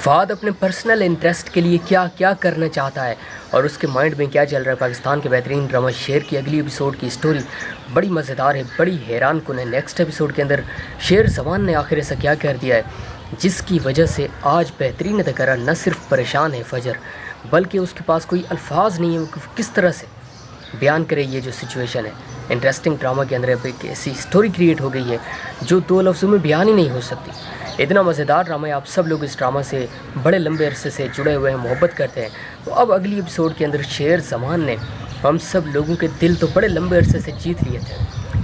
فہد اپنے personal interest کے لیے کیا کیا کرنا چاہتا ہے اور اس کے مائنڈ میں کیا چل رہا ہے۔ پاکستان کے بہترین ڈرامہ شیر کی اگلی ایپیسوڈ کی سٹوری بڑی مزیدار ہے، بڑی حیران کن ہے۔ نیکسٹ ایپیسوڈ کے اندر شیر زمان نے آخر ایسا کیا کر دیا ہے جس کی وجہ سے آج بہترین اداکارہ نہ صرف پریشان ہے فجر، بلکہ اس کے پاس کوئی الفاظ نہیں ہے وہ کس طرح سے بیان کرے یہ جو سچویشن ہے۔ انٹرسٹنگ ڈرامہ کے اندر ایک ایسی سٹوری کریٹ ہو گئی ہے جو دو لفظوں میں بیان ہی نہیں ہو سکتی۔ اتنا مزیدار ڈرامہ ہے، آپ سب لوگ اس ڈرامہ سے بڑے لمبے عرصے سے جڑے ہوئے ہیں، محبت کرتے ہیں۔ تو اب اگلی ایپیسوڈ کے اندر شیر زمان نے ہم سب لوگوں کے دل تو بڑے لمبے عرصے سے جیت لیے تھے،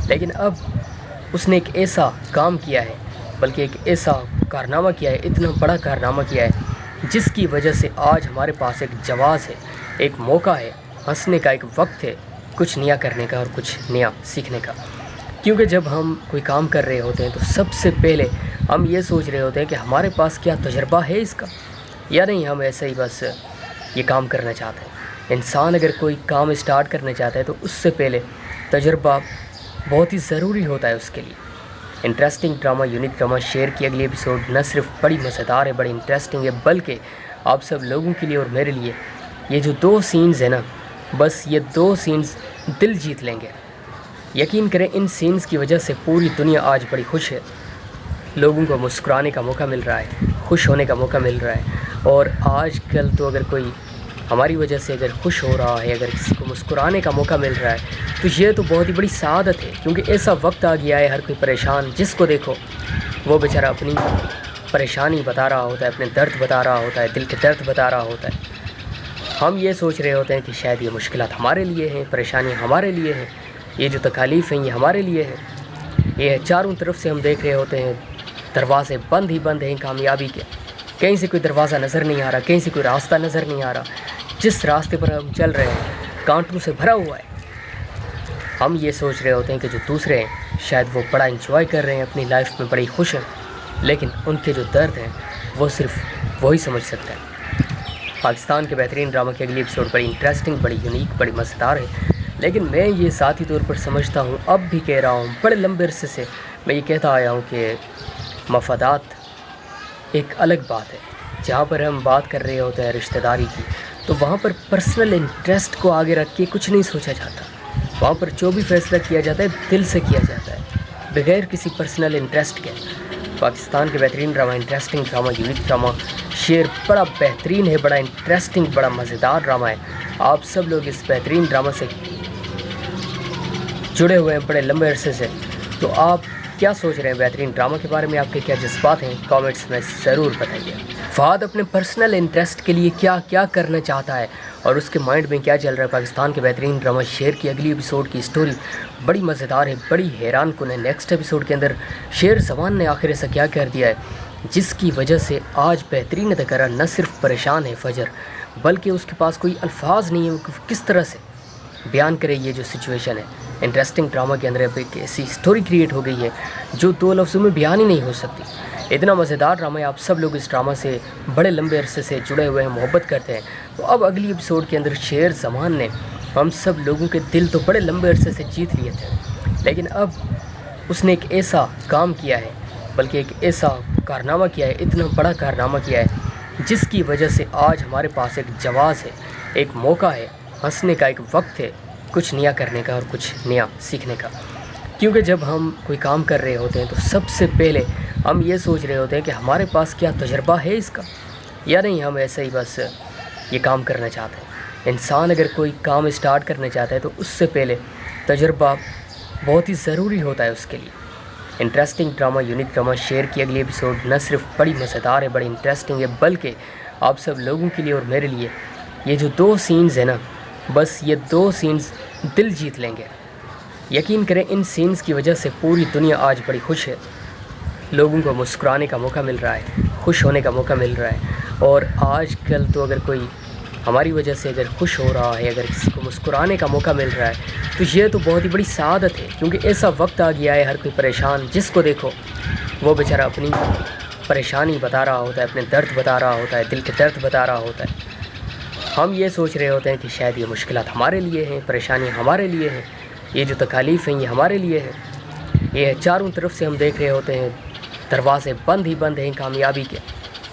لیکن اب اس نے ایک ایسا کام کیا ہے، بلکہ ایک ایسا کارنامہ کیا ہے، اتنا بڑا کارنامہ کیا ہے جس کی وجہ سے آج ہمارے پاس ایک جواز ہے، ایک موقع ہے، ہنسنے کا ایک وقت ہے، کچھ نیا کرنے کا اور کچھ نیا سیکھنے کا۔ کیونکہ جب ہم کوئی کام کر رہے ہوتے ہیں تو سب سے پہلے ہم یہ سوچ رہے ہوتے ہیں کہ ہمارے پاس کیا تجربہ ہے اس کا، یا نہیں ہم ایسے ہی بس یہ کام کرنا چاہتے ہیں۔ انسان اگر کوئی کام اسٹارٹ کرنا چاہتا ہے تو اس سے پہلے تجربہ بہت ہی ضروری ہوتا ہے اس کے لیے۔ انٹرسٹنگ ڈرامہ، یونیک ڈرامہ شیر کی اگلی ایپیسوڈ نہ صرف بڑی مزیدار ہے، بڑی انٹرسٹنگ ہے، بلکہ آپ سب لوگوں کے لیے اور میرے لیے یہ جو دو سینز ہیں نا، بس یہ دو سینز دل جیت لیں گے۔ یقین کریں ان سینز کی وجہ سے پوری دنیا آج بڑی خوش ہے، لوگوں کو مسکرانے کا موقع مل رہا ہے، خوش ہونے کا موقع مل رہا ہے۔ اور آج کل تو اگر کوئی ہماری وجہ سے اگر خوش ہو رہا ہے، اگر کسی کو مسکرانے کا موقع مل رہا ہے تو یہ تو بہت ہی بڑی سعادت ہے، کیونکہ ایسا وقت آ گیا ہے ہر کوئی پریشان، جس کو دیکھو وہ بیچارہ اپنی پریشانی بتا رہا ہوتا ہے، اپنے درد بتا رہا ہوتا ہے، دل کے درد بتا رہا ہوتا ہے۔ ہم یہ سوچ رہے ہوتے ہیں کہ شاید یہ مشکلات ہمارے لیے ہیں، پریشانی ہمارے لیے ہیں، یہ جو تکالیف ہیں یہ ہمارے لیے ہیں۔ یہ چاروں طرف سے ہم دیکھ رہے ہوتے ہیں دروازے بند ہی بند ہیں کامیابی کے، کہیں سے کوئی دروازہ نظر نہیں آ رہا، کہیں سے کوئی راستہ نظر نہیں آ رہا، جس راستے پر ہم چل رہے ہیں کانٹوں سے بھرا ہوا ہے۔ ہم یہ سوچ رہے ہوتے ہیں کہ جو دوسرے ہیں شاید وہ بڑا انجوائے کر رہے ہیں اپنی لائف میں، بڑی خوش ہیں، لیکن ان کے جو درد ہیں وہ صرف وہی سمجھ سکتا ہے۔ پاکستان کے بہترین ڈرامہ کی اگلی ایپیسوڈ بڑی انٹرسٹنگ، بڑی یونیک، بڑی مزیدار ہے، لیکن میں یہ ذاتی طور پر سمجھتا ہوں، اب بھی کہہ رہا ہوں، بڑے لمبے عرصے سے میں یہ کہتا آیا ہوں کہ مفادات ایک الگ بات ہے۔ جہاں پر ہم بات کر رہے ہوتے ہیں رشتہ داری کی، تو وہاں پر پرسنل انٹرسٹ کو آگے رکھ کے کچھ نہیں سوچا جاتا، وہاں پر جو بھی فیصلہ کیا جاتا ہے دل سے کیا جاتا ہے، بغیر کسی پرسنل انٹرسٹ کے۔ پاکستان کے بہترین drama, interesting drama, unique drama شیر بڑا بہترین ہے، بڑا انٹرسٹنگ، بڑا مزیدار ڈرامہ ہے۔ آپ سب لوگ اس بہترین ڈرامہ سے جڑے ہوئے ہیں بڑے لمبے عرصے سے، تو آپ کیا سوچ رہے ہیں بہترین ڈرامہ کے بارے میں؟ آپ کے کیا جذبات ہیں کامنٹس میں ضرور بتائیے۔ فہد اپنے پرسنل انٹرسٹ کے لیے کیا کیا کرنا چاہتا ہے اور اس کے مائنڈ میں کیا چل رہا ہے۔ پاکستان کے بہترین ڈرامہ شیر کی اگلی ایپیسوڈ کی سٹوری بڑی مزیدار ہے، بڑی حیران کن ہے۔ نیکسٹ ایپیسوڈ کے اندر شیر زمان نے آخر ایسا کیا کر دیا ہے جس کی وجہ سے آج بہترین اداکارہ نہ صرف پریشان ہے فجر، بلکہ اس کے پاس کوئی الفاظ نہیں ہے وہ کس طرح سے بیان کرے یہ جو سچویشن ہے۔ انٹرسٹنگ ڈرامہ کے اندر ایک ایسی سٹوری کریٹ ہو گئی ہے جو دو لفظوں میں بیان ہی نہیں ہو سکتی۔ اتنا مزیدار ڈرامہ ہے، آپ سب لوگ اس ڈرامہ سے بڑے لمبے عرصے سے جڑے ہوئے ہیں، محبت کرتے ہیں۔ تو اب اگلی ایپیسوڈ کے اندر شیر زمان نے ہم سب لوگوں کے دل تو بڑے لمبے عرصے سے جیت لیے تھے، لیکن اب اس نے ایک ایسا کام کیا ہے، بلکہ ایک ایسا کارنامہ کیا ہے، اتنا بڑا کارنامہ کیا ہے جس کی وجہ سے آج ہمارے پاس ایک جواز ہے، ایک موقع ہے، ہنسنے کا ایک وقت ہے، کچھ نیا کرنے کا اور کچھ نیا سیکھنے کا۔ کیونکہ جب ہم کوئی کام کر رہے ہوتے ہیں تو سب سے پہلے ہم یہ سوچ رہے ہوتے ہیں کہ ہمارے پاس کیا تجربہ ہے اس کا، یا نہیں ہم ایسے ہی بس یہ کام کرنا چاہتے ہیں۔ انسان اگر کوئی کام اسٹارٹ کرنا چاہتا ہے تو اس سے پہلے تجربہ بہت ہی ضروری ہوتا ہے اس کے لیے۔ انٹرسٹنگ ڈرامہ، یونیک ڈرامہ شیر کی اگلی ایپیسوڈ نہ صرف بڑی مزیدار ہے، بڑی انٹرسٹنگ ہے، بلکہ آپ سب لوگوں کے لیے اور میرے لیے یہ جو دو سینز ہیں نا، بس یہ دو سینز دل جیت لیں گے۔ یقین کریں ان سینز کی وجہ سے پوری دنیا آج بڑی خوش ہے، لوگوں کو مسکرانے کا موقع مل رہا ہے، خوش ہونے کا موقع مل رہا ہے۔ اور آج کل تو اگر کوئی ہماری وجہ سے اگر خوش ہو رہا ہے، اگر کسی کو مسکرانے کا موقع مل رہا ہے تو یہ تو بہت ہی بڑی سعادت ہے، کیونکہ ایسا وقت آ گیا ہے ہر کوئی پریشان، جس کو دیکھو وہ بیچارہ اپنی پریشانی بتا رہا ہوتا ہے، اپنے درد بتا رہا ہوتا ہے، دل کے درد بتا رہا ہوتا ہے۔ ہم یہ سوچ رہے ہوتے ہیں کہ شاید یہ مشکلات ہمارے لیے ہیں، پریشانی ہمارے لیے ہیں، یہ جو تکالیف ہیں یہ ہمارے لیے ہیں۔ یہ چاروں طرف سے ہم دیکھ رہے ہوتے ہیں دروازے بند ہی بند ہیں کامیابی کے،